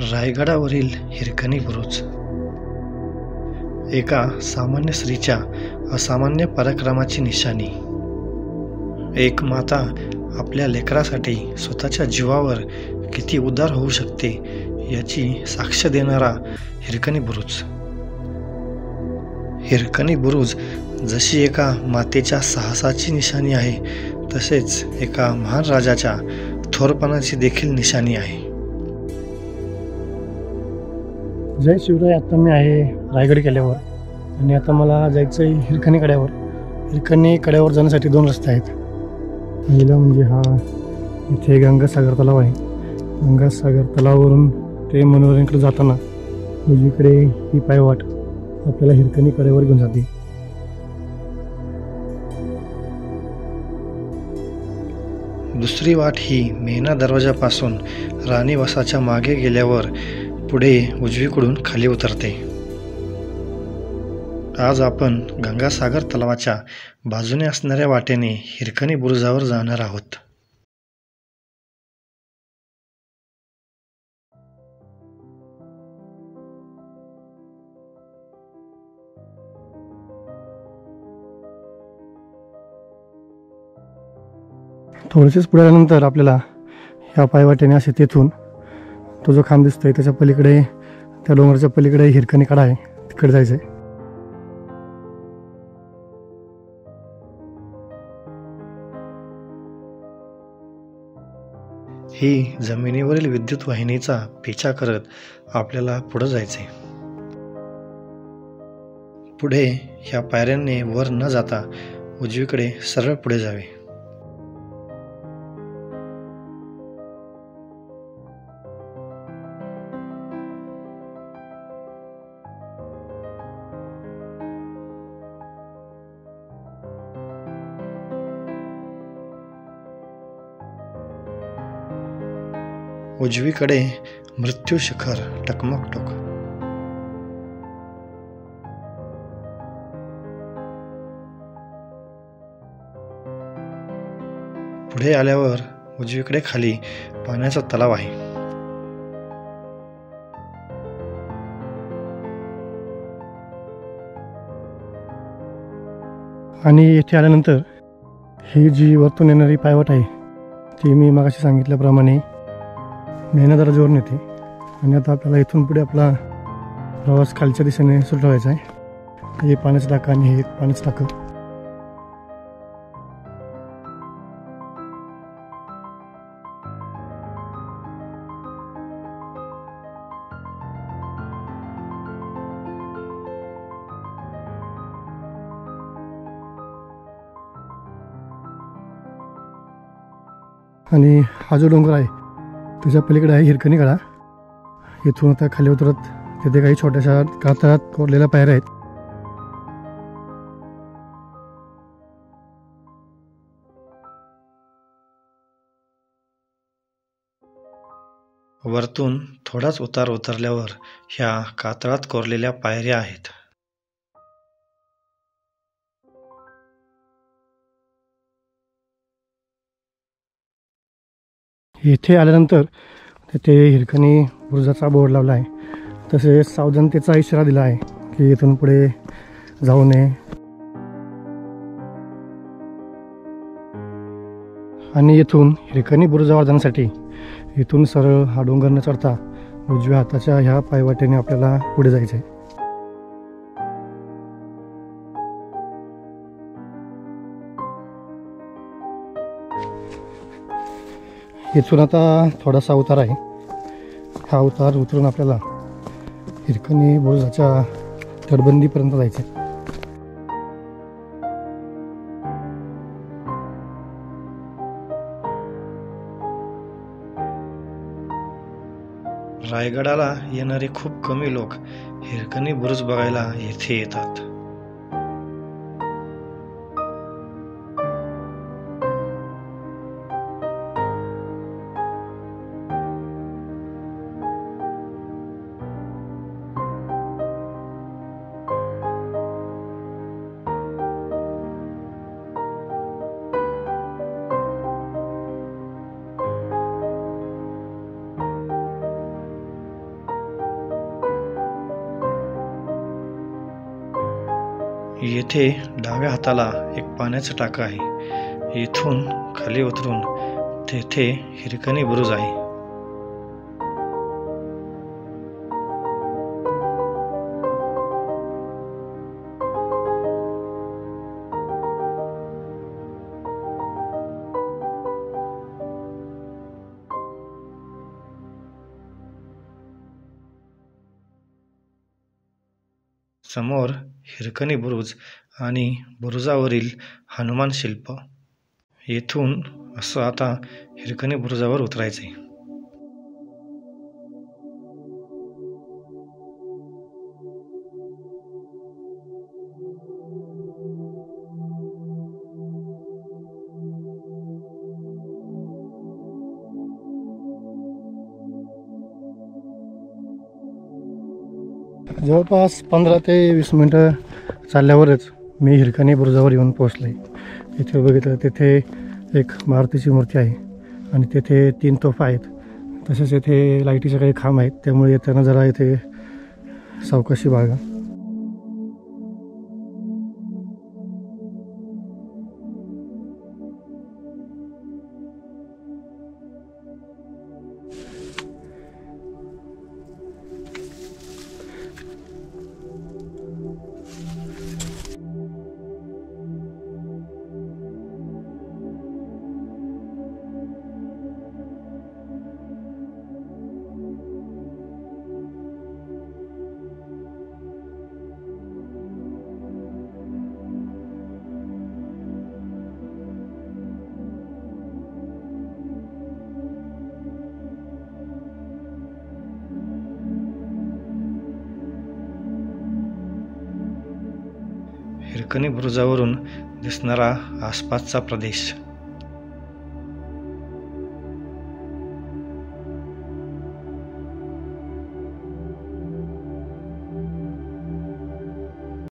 रायगडावरील हिरकणी बुरुज. एका सामान्य स्त्रीच्या असामान्य पराक्रमाची निशाणी. एक माता आपल्या लेकरासाठी स्वतःच्या जीवावर किती उदार होऊ शकते याची साक्ष देणारा हिरकणी बुरुज. हिरकणी बुरुज जशी एका मातेच्या साहसाची निशाणी आहे, तसेच एका महान राजाच्या थोरपणाची देखील निशाणी आहे. जय शिवराय. आता मी आहे रायगड किल्ल्यावर आणि आता मला जायचं आहे हिरकणी कड्यावर. हिरकणी कड्यावर जाण्यासाठी 2 रस्ते आहेत. पहिला म्हणजे हा इथे गंगासागर तलाव आहे. गंगासागर तलावावरून ते मनोरंजनकडे जाताना उजवीकडे ही पायवाट आपल्याला हिरकणी कड्यावर घेऊन जाते. दुसरी वाट ही मेना दरवाजापासून राणीवासाच्या मागे गेल्यावर पुढे उजवीकडून खाली उतरते. आज आपण गंगासागर तलावाच्या बाजूने असणाऱ्या वाटेने हिरकणी बुरुजावर जाणार आहोत. थोडेसेच पुढे आल्यानंतर आपल्याला ह्या पायवाटेने असे तेथून तो जो खांब दिसतोय त्याच्या पलीकडे, त्या डोंगराच्या पलीकडे हिरकणी कडा आहे, तिकडे जायचं आहे. ही जमिनीवरील विद्युत वाहिनीचा पिछा करत आपल्याला पुढे जायचे. पुढे ह्या पायऱ्यांनी वर न जाता उजवीकडे सरळ पुढे जावे. उजवीकडे मृत्यू शिखर टकमकटोक. पुढे आल्यावर उजवीकडे खाली पाण्याचा तलाव आहे. आणि येथे आल्यानंतर ही जी वरतून येणारी पायवाट आहे ती मी मगाशी सांगितल्याप्रमाणे मेना दरवाजावरून येते. आणि आता आपल्याला इथून पुढे आपला प्रवास खालच्या दिशेने सुरू ठेवायचा आहे. हे पाण्याचं टाकं आणि हे पाण्याचं टाकं. आणि हा जो डोंगर आहे त्याच्या पलीकडे आहे हिरकणी कडा. इथून आता खाली उतरत तिथे काही छोट्याशा कातळात कोरलेल्या पायऱ्या आहेत. वरतून थोडाच उतार उतरल्यावर ह्या कातळात कोरलेल्या पायऱ्या आहेत. इथे आल्यानंतर तिथे हिरकणी बुरुजाचा बोर्ड लावला आहे. तसेच सावधानतेचा इशारा दिला आहे की इथून पुढे जाऊ नये. आणि इथून हिरकणी बुरुजावर जाण्यासाठी इथून सरळ हा डोंगर न चढता उजव्या हाताच्या ह्या पायवाटेने आपल्याला पुढे जायचं आहे. इथून आता थोडासा उतार आहे. हा उतार उतरून आपल्याला हिरकणी बुरुजाच्या तटबंदीपर्यंत जायचं आहे. रायगडाला येणारे खूप कमी लोक हिरकणी बुरुज बघायला येथे येतात. येथे डाव्या हाताला एक पाण्याचं टाकं आहे. येथून खाली उतरून तेथे हिरकणी बुरुज आहे. समोर हिरकणी बुरुज आणि बुरुजावरील हनुमान शिल्प. येथून असं आता हिरकणी बुरुजावर उतरायचंय. जवळपास 15 ते 20 मिनटं चालल्यावरच मी हिरकणी बुरुजावर येऊन पोहोचलो आहे. इथे बघितलं तिथे एक मारुतीची मूर्ती आहे आणि तेथे 3 तोफा आहेत. तसेच येथे लाईटीचे काही खांब आहेत, त्यामुळे येताना जरा इथे सावकाशी बाळगा. हिरकणी बुरुजावरून दिसणारा आसपासचा प्रदेश.